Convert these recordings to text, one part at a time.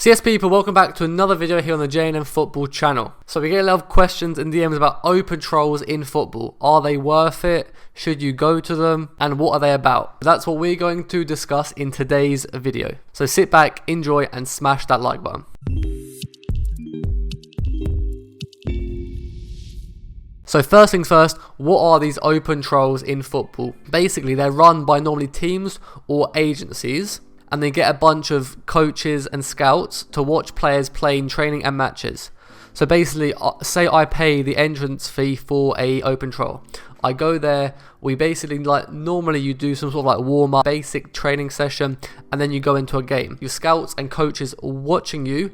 So yes people, welcome back to another video here on the JNM Football channel. So we get a lot of questions and DMs about open trolls in football. Are they worth it? Should you go to them? And what are they about? That's what we're going to discuss in today's video. So sit back, enjoy, and smash that like button. So first things first, what are these open trolls in football? Basically, they're run by normally teams or agencies, and they get a bunch of coaches and scouts to watch players play in training and matches. So basically, say I pay the entrance fee for a open troll. I go there, we basically, normally you do some sort of warm-up, basic training session, and then you go into a game. Your scouts and coaches are watching you,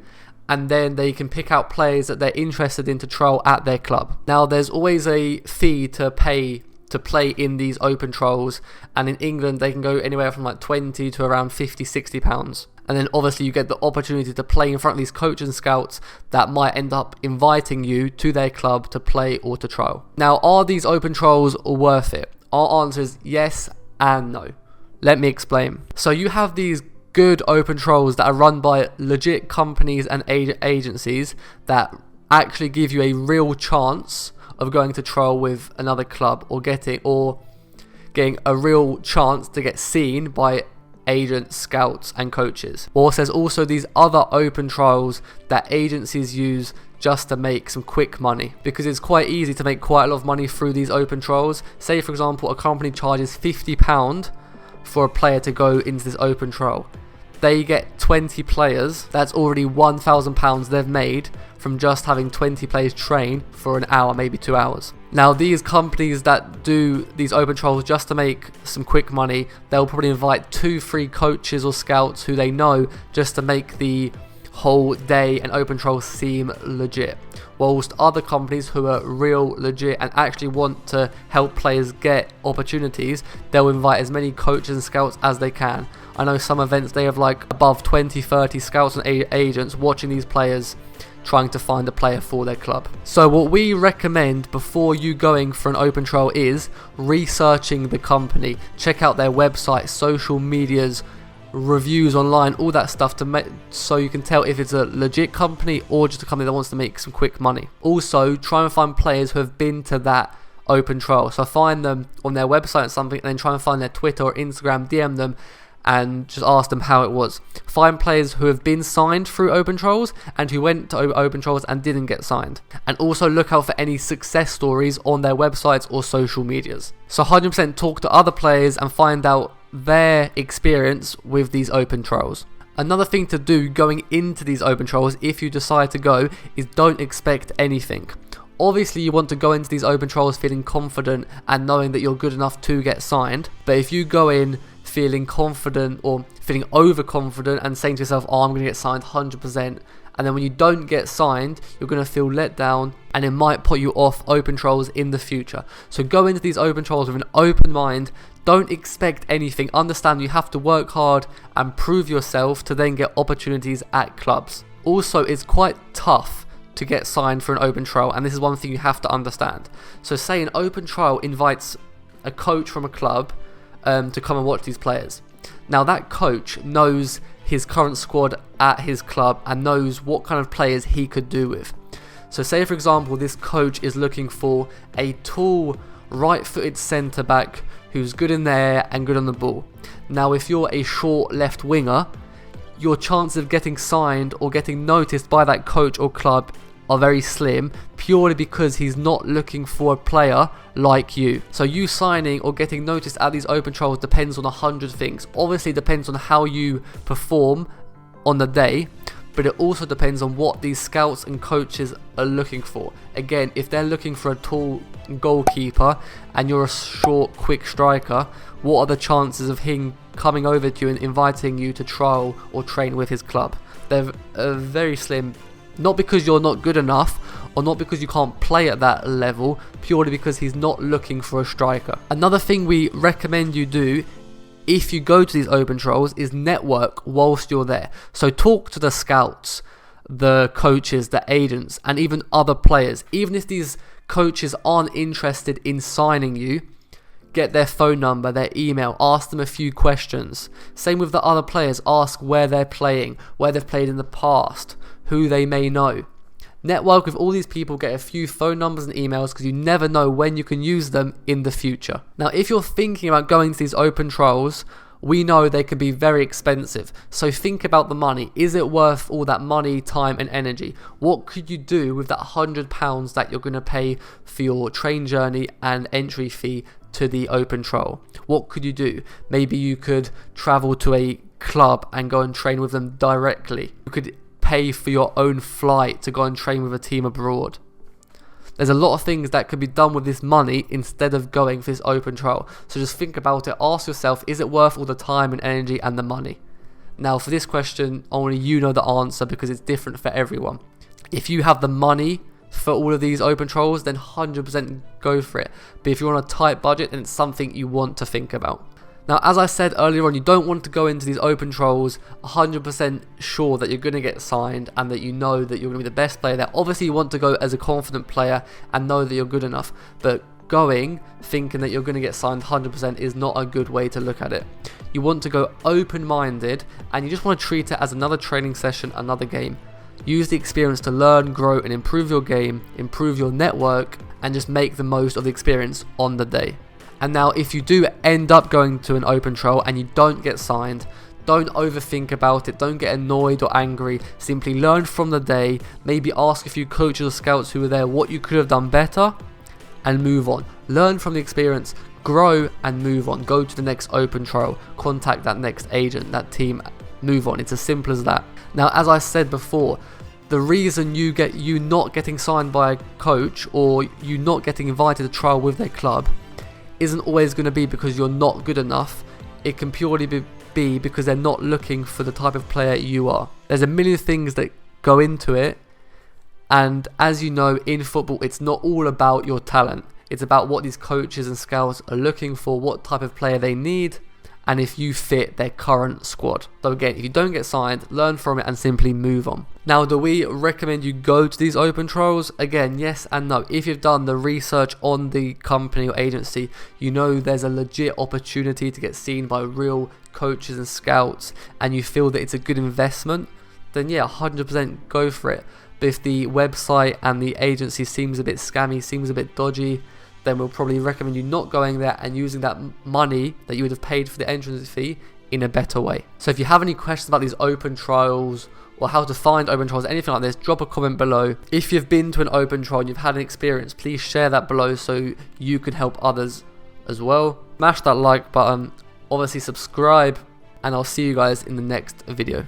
and then they can pick out players that they're interested in to troll at their club. Now, there's always a fee to pay to play in these open trolls, and in England they can go anywhere from 20 to around 50-60 pounds. And then obviously you get the opportunity to play in front of these coaches and scouts that might end up inviting you to their club to play or to troll. Now, are these open trolls worth it? Our answer is yes and no. Let me explain. So you have these good open trolls that are run by legit companies and agencies that actually give you a real chance of going to troll with another club or getting a real chance to get seen by agents, scouts and coaches. Or there's also these other open trolls that agencies use just to make some quick money, because it's quite easy to make quite a lot of money through these open trolls. Say for example, a company charges £50 for a player to go into this open troll. They get 20 players, that's already £1,000 they've made from just having 20 players train for an hour, maybe 2 hours. Now, these companies that do these open trolls just to make some quick money, they'll probably invite 2-3 coaches or scouts who they know just to make the whole day and open troll seem legit. Whilst other companies who are real legit and actually want to help players get opportunities, they'll invite as many coaches and scouts as they can. I know some events they have above 20-30 scouts and agents watching these players trying to find a player for their club. So what we recommend before you going for an open troll is researching the company. Check out their website, social medias, reviews online, all that stuff so you can tell if it's a legit company or just a company that wants to make some quick money. Also, try and find players who have been to that open troll. So find them on their website or something, and then try and find their Twitter or Instagram, DM them, and just ask them how it was. Find players who have been signed through open trolls and who went to open trolls and didn't get signed. And also look out for any success stories on their websites or social medias. So 100% talk to other players and find out their experience with these open trolls. Another thing to do going into these open trolls, if you decide to go, is don't expect anything. Obviously you want to go into these open trolls feeling confident and knowing that you're good enough to get signed, but if you go in feeling confident or feeling overconfident and saying to yourself, oh, I'm going to get signed 100%, and then when you don't get signed, you're going to feel let down and it might put you off open trolls in the future. So go into these open trolls with an open mind. Don't expect anything. Understand you have to work hard and prove yourself to then get opportunities at clubs. Also, it's quite tough to get signed for an open troll, and this is one thing you have to understand. So say an open troll invites a coach from a club to come and watch these players. Now that coach knows his current squad at his club and knows what kind of players he could do with. So say for example this coach is looking for a tall right-footed centre back who's good in the air and good on the ball. Now if you're a short left winger, your chances of getting signed or getting noticed by that coach or club are very slim, purely because he's not looking for a player like you. So you signing or getting noticed at these open trolls depends on 100 things. Obviously it depends on how you perform on the day, but it also depends on what these scouts and coaches are looking for. Again, if they're looking for a tall goalkeeper and you're a short, quick striker, what are the chances of him coming over to you and inviting you to trial or train with his club? They're very slim. Not because you're not good enough or not because you can't play at that level, purely because he's not looking for a striker. Another thing we recommend you do if you go to these open trolls is network whilst you're there. So talk to the scouts, the coaches, the agents, and even other players. Even if these coaches aren't interested in signing you, get their phone number, their email, ask them a few questions. Same with the other players, ask where they're playing, where they've played in the past, who they may know. Network with all these people, get a few phone numbers and emails, because you never know when you can use them in the future. Now, if you're thinking about going to these open trials, we know they can be very expensive. So think about the money. Is it worth all that money, time and energy? What could you do with that £100 that you're going to pay for your train journey and entry fee to the open trial? What could you do? Maybe you could travel to a club and go and train with them directly. You could pay for your own flight to go and train with a team abroad. There's a lot of things that could be done with this money instead of going for this open trial. So just think about it. Ask yourself, is it worth all the time and energy and the money? Now, for this question, only you know the answer, because it's different for everyone. If you have the money for all of these open trials, then 100% go for it. But if you're on a tight budget, then it's something you want to think about. Now, as I said earlier on, you don't want to go into these open trials 100% sure that you're going to get signed and that you know that you're going to be the best player there. Obviously, you want to go as a confident player and know that you're good enough. But going thinking that you're going to get signed 100% is not a good way to look at it. You want to go open-minded, and you just want to treat it as another training session, another game. Use the experience to learn, grow and improve your game, improve your network, and just make the most of the experience on the day. And now, if you do end up going to an open trial and you don't get signed, don't overthink about it, don't get annoyed or angry. Simply learn from the day, maybe ask a few coaches or scouts who were there what you could have done better, and move on. Learn from the experience, grow and move on. Go to the next open trial, contact that next agent, that team, move on. It's as simple as that. Now, as I said before, the reason you not getting signed by a coach or you not getting invited to trial with their club isn't always going to be because you're not good enough. It can purely be because they're not looking for the type of player you are. There's a million things that go into it, and as you know, in football, it's not all about your talent. It's about what these coaches and scouts are looking for, what type of player they need, and if you fit their current squad. So again, if you don't get signed, learn from it and simply move on. Now, do we recommend you go to these open trials? Again, yes and no. If you've done the research on the company or agency, you know there's a legit opportunity to get seen by real coaches and scouts, and you feel that it's a good investment, then yeah, 100% go for it. But if the website and the agency seems a bit scammy, seems a bit dodgy, then we'll probably recommend you not going there and using that money that you would have paid for the entrance fee in a better way. So if you have any questions about these open trials or how to find open trials, anything like this, drop a comment below. If you've been to an open trial and you've had an experience, please share that below so you can help others as well. Smash that like button, obviously subscribe, and I'll see you guys in the next video.